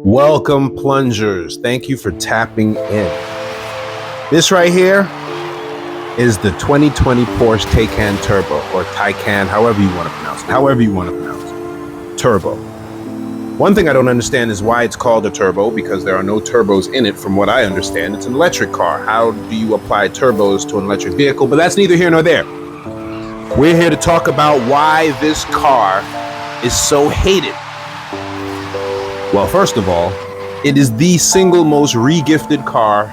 Welcome, plungers. Thank you for tapping in. This right here is the 2020 Porsche Taycan Turbo, or Taycan, however you want to pronounce it. Turbo. One thing I don't understand is why it's called a turbo, because there are no turbos in it. From what I understand, it's an electric car. How do you apply turbos to an electric vehicle? But that's neither here nor there. We're here to talk about why this car is so hated. Well, first of all, it is the single most re-gifted car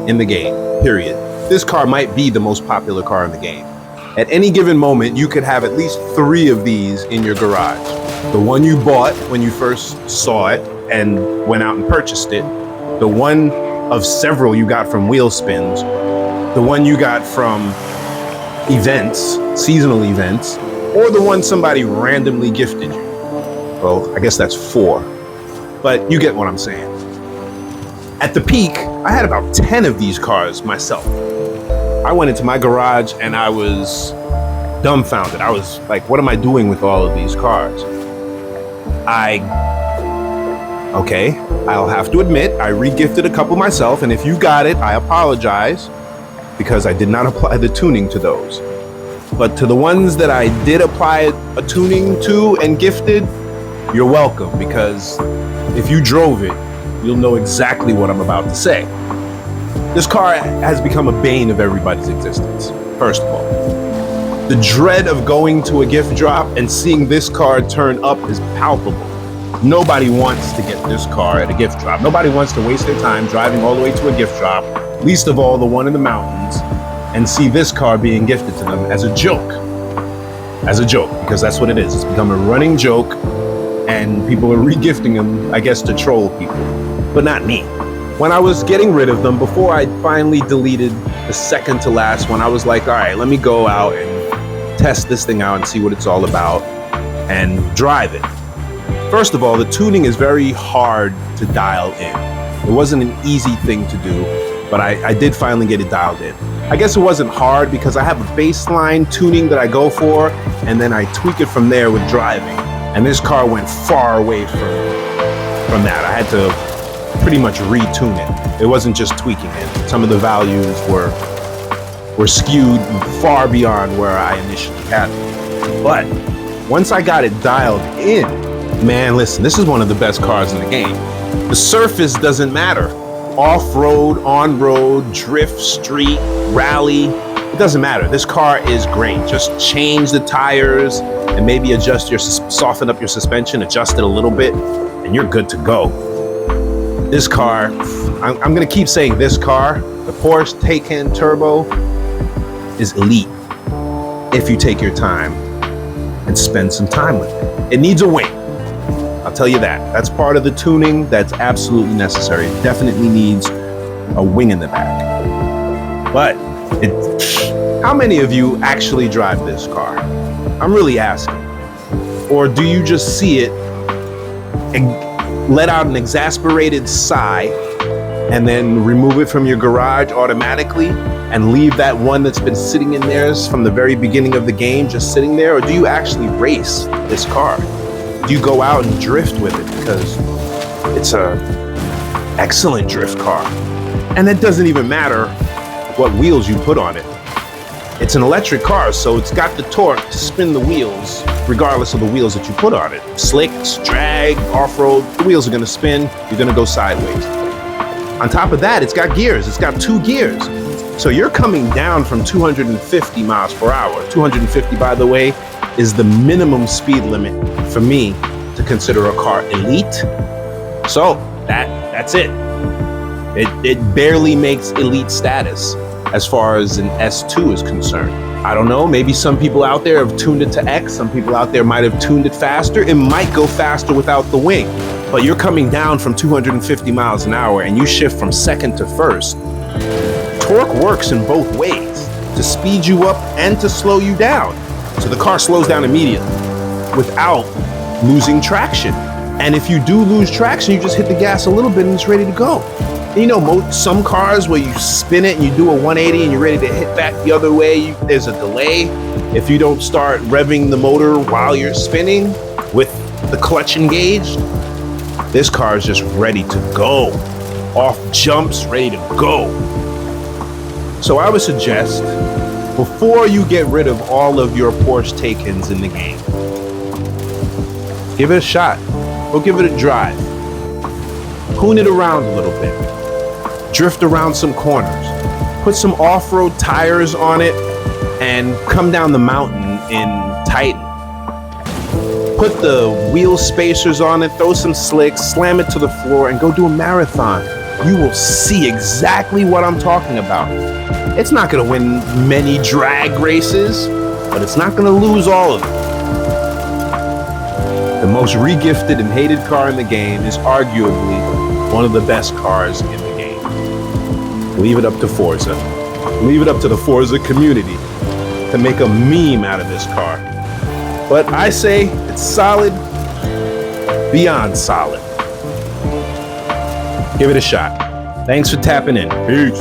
in the game, period. This car might be the most popular car in the game. At any given moment, you could have at least 3 of these in your garage. The one you bought when you first saw it and went out and purchased it. The one of several you got from wheel spins. The one you got from events, seasonal events, or the one somebody randomly gifted you. Well, I guess that's 4. But you get what I'm saying. At the peak, I had about 10 of these cars myself. I went into my garage and I was dumbfounded. I was like, what am I doing with all of these cars? I'll have to admit, I re-gifted a couple myself, and if you got it, I apologize because I did not apply the tuning to those. But to the ones that I did apply a tuning to and gifted, you're welcome, because if you drove it, you'll know exactly what I'm about to say. This car has become a bane of everybody's existence, first of all. The dread of going to a gift drop and seeing this car turn up is palpable. Nobody wants to get this car at a gift drop. Nobody wants to waste their time driving all the way to a gift drop, least of all the one in the mountains, and see this car being gifted to them as a joke. As a joke, because that's what it is. It's become a running joke, and people are re-gifting them, I guess, to troll people, but not me. When I was getting rid of them, before I finally deleted the second to last one, I was like, all right, let me go out and test this thing out and see what it's all about and drive it. First of all, the tuning is very hard to dial in. It wasn't an easy thing to do, but I did finally get it dialed in. I guess it wasn't hard because I have a baseline tuning that I go for, and then I tweak it from there with driving. And this car went far away from that. I had to pretty much retune it. It wasn't just tweaking it. Some of the values were skewed far beyond where I initially had them. But once I got it dialed in, man, listen, this is one of the best cars in the game. The surface doesn't matter. Off-road, on-road, drift, street, rally, it doesn't matter. This car is great. Just change the tires and maybe soften up your suspension, adjust it a little bit, and you're good to go. This car, I'm gonna keep saying this car, the Porsche Taycan Turbo, is elite if you take your time and spend some time with it. It needs a wing. I'll tell you that. That's part of the tuning that's absolutely necessary. It definitely needs a wing in the back. But how many of you actually drive this car? I'm really asking. Or do you just see it and let out an exasperated sigh and then remove it from your garage automatically and leave that one that's been sitting in there from the very beginning of the game just sitting there? Or do you actually race this car? Do you go out and drift with it? Because it's an excellent drift car. And it doesn't even matter what wheels you put on it. It's an electric car, so it's got the torque to spin the wheels, regardless of the wheels that you put on it. Slicks, drag, off-road, the wheels are gonna spin, you're gonna go sideways. On top of that, it's got gears. It's got 2 gears. So you're coming down from 250 miles per hour. 250, by the way, is the minimum speed limit for me to consider a car elite. So that's it. It barely makes elite status as far as an S2 is concerned. I don't know, maybe some people out there have tuned it to X, some people out there might have tuned it faster. It might go faster without the wing, but you're coming down from 250 miles an hour and you shift from second to first. Torque works in both ways, to speed you up and to slow you down. So the car slows down immediately without losing traction. And if you do lose traction, you just hit the gas a little bit and it's ready to go. And you know, some cars where you spin it and you do a 180 and you're ready to hit back the other way, there's a delay. If you don't start revving the motor while you're spinning with the clutch engaged, This car is just ready to go. Off jumps, ready to go. So I would suggest, before you get rid of all of your Porsche Taycans in the game, give it a shot. Go give it a drive. Hoon it around a little bit. Drift around some corners. Put some off-road tires on it and come down the mountain in Titan. Put the wheel spacers on it, throw some slicks, slam it to the floor, and go do a marathon. You will see exactly what I'm talking about. It's not going to win many drag races, but it's not going to lose all of them. The most regifted and hated car in the game is arguably one of the best cars in the game. Leave it up to Forza. Leave it up to the Forza community to make a meme out of this car. But I say it's solid, beyond solid. Give it a shot. Thanks for tapping in. Peace.